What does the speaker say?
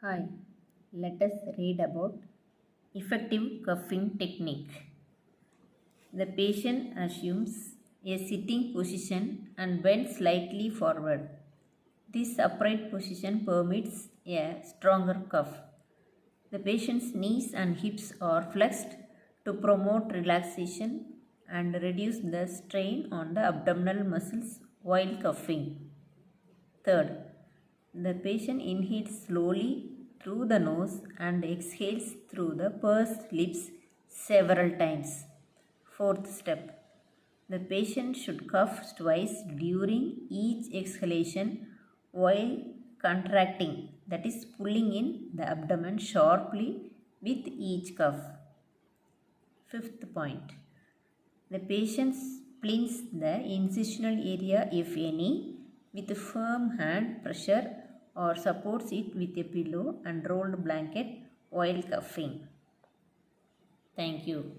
Hi, let us read about effective cuffing technique. The patient assumes a sitting position and bends slightly forward. This upright position permits a stronger cuff. The patient's knees and hips are flexed to promote relaxation and reduce the strain on the abdominal muscles while cuffing. Third, the patient inhales slowly through the nose and exhales through the pursed lips several times. Fourth step, the patient should cough twice during each exhalation while contracting, that is, pulling in the abdomen sharply with each cough. Fifth point, the patient splints the incisional area, if any, with firm hand pressure or supports it with a pillow and rolled blanket while cuffing. Thank you.